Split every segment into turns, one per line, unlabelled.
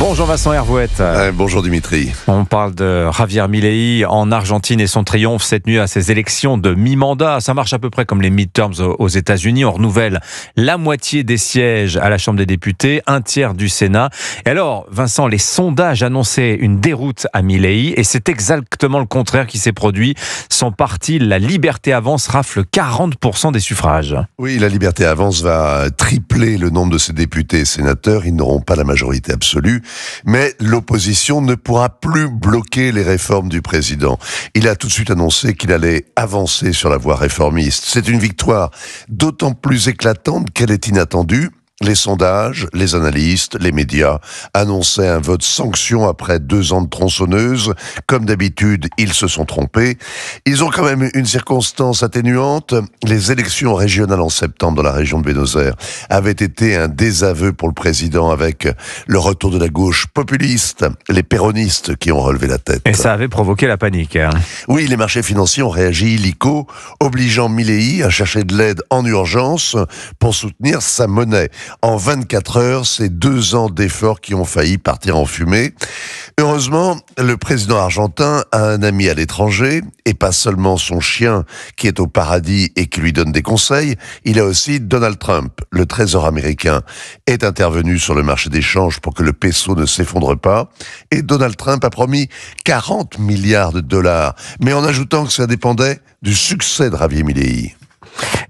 Bonjour Vincent Hervouette.
Bonjour Dimitri.
On parle de Javier Milei en Argentine et son triomphe cette nuit à ces élections de mi-mandat. Ça marche à peu près comme les midterms aux États-Unis. On renouvelle la moitié des sièges à la Chambre des députés, un tiers du Sénat. Et alors, Vincent, les sondages annonçaient une déroute à Milei et c'est exactement le contraire qui s'est produit. Son parti, La Liberté Avance, rafle 40% des suffrages.
Oui, La Liberté Avance va tripler le nombre de ses députés et sénateurs. Ils n'auront pas la majorité absolue. Mais l'opposition ne pourra plus bloquer les réformes du président. Il a tout de suite annoncé qu'il allait avancer sur la voie réformiste. C'est une victoire d'autant plus éclatante qu'elle est inattendue. Les sondages, les analystes, les médias annonçaient un vote sanction après 2 ans de tronçonneuse. Comme d'habitude, ils se sont trompés. Ils ont quand même une circonstance atténuante. Les élections régionales en septembre dans la région de Buenos Aires avaient été un désaveu pour le président avec le retour de la gauche populiste, les péronistes qui ont relevé la tête.
Et ça avait provoqué la panique.
Oui, les marchés financiers ont réagi illico, obligeant Milei à chercher de l'aide en urgence pour soutenir sa monnaie. En 24 heures, c'est 2 ans d'efforts qui ont failli partir en fumée. Heureusement, le président argentin a un ami à l'étranger, et pas seulement son chien qui est au paradis et qui lui donne des conseils, il a aussi Donald Trump. Le trésor américain est intervenu sur le marché des changes pour que le peso ne s'effondre pas, et Donald Trump a promis 40 milliards de dollars, mais en ajoutant que ça dépendait du succès de Javier Milei.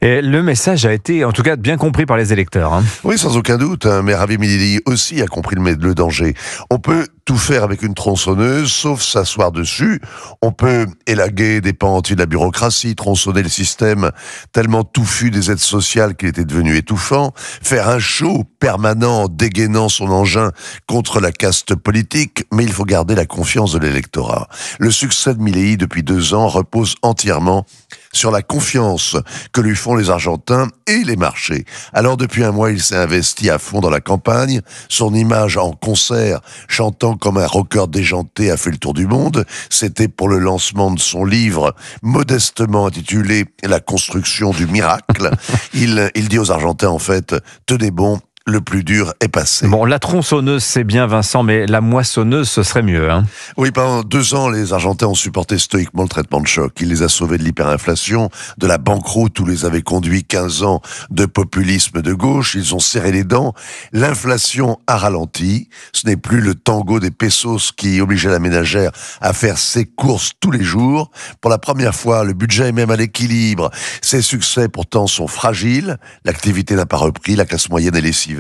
Et le message a été, en tout cas, bien compris par les électeurs.
Oui, sans aucun doute, mais Javier Milei aussi a compris le danger. On peut tout faire avec une tronçonneuse, sauf s'asseoir dessus. On peut élaguer des pans entiers de la bureaucratie, tronçonner le système tellement touffu des aides sociales qu'il était devenu étouffant, faire un show permanent en dégainant son engin contre la caste politique, mais il faut garder la confiance de l'électorat. Le succès de Milei depuis 2 ans repose entièrement sur la confiance que lui font les Argentins et les marchés. Alors depuis 1 mois, il s'est investi à fond dans la campagne. Son image en concert, chantant comme un rocker déjanté, a fait le tour du monde. C'était pour le lancement de son livre, modestement intitulé « La construction du miracle ». Il dit aux Argentins, en fait, « Tenez bon ». Le plus dur est passé.
Bon, la tronçonneuse, c'est bien, Vincent, mais la moissonneuse, ce serait mieux.
Oui, pendant 2 ans, les Argentins ont supporté stoïquement le traitement de choc. Il les a sauvés de l'hyperinflation, de la banqueroute où les avait conduits 15 ans de populisme de gauche. Ils ont serré les dents. L'inflation a ralenti. Ce n'est plus le tango des pesos qui obligeait la ménagère à faire ses courses tous les jours. Pour la première fois, le budget est même à l'équilibre. Ses succès, pourtant, sont fragiles. L'activité n'a pas repris. La classe moyenne est lessivée.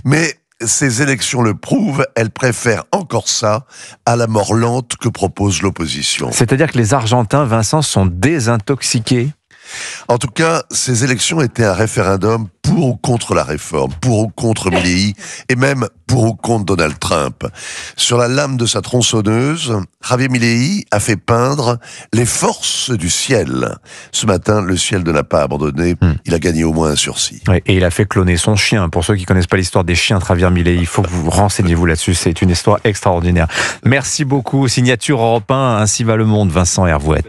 Mais ces élections le prouvent, elle préfère encore ça à la mort lente que propose l'opposition.
C'est-à-dire que les Argentins, Vincent, sont désintoxiqués?
En tout cas, ces élections étaient un référendum pour ou contre la réforme, pour ou contre Milei, et même pour ou contre Donald Trump. Sur la lame de sa tronçonneuse, Javier Milei a fait peindre les forces du ciel. Ce matin, le ciel ne l'a pas abandonné, il a gagné au moins un sursis.
Oui, et il a fait cloner son chien. Pour ceux qui ne connaissent pas l'histoire des chiens de Javier Milei, il faut que vous renseignez-vous là-dessus, c'est une histoire extraordinaire. Merci beaucoup, Signature Europe 1, ainsi va le monde, Vincent Hervouette.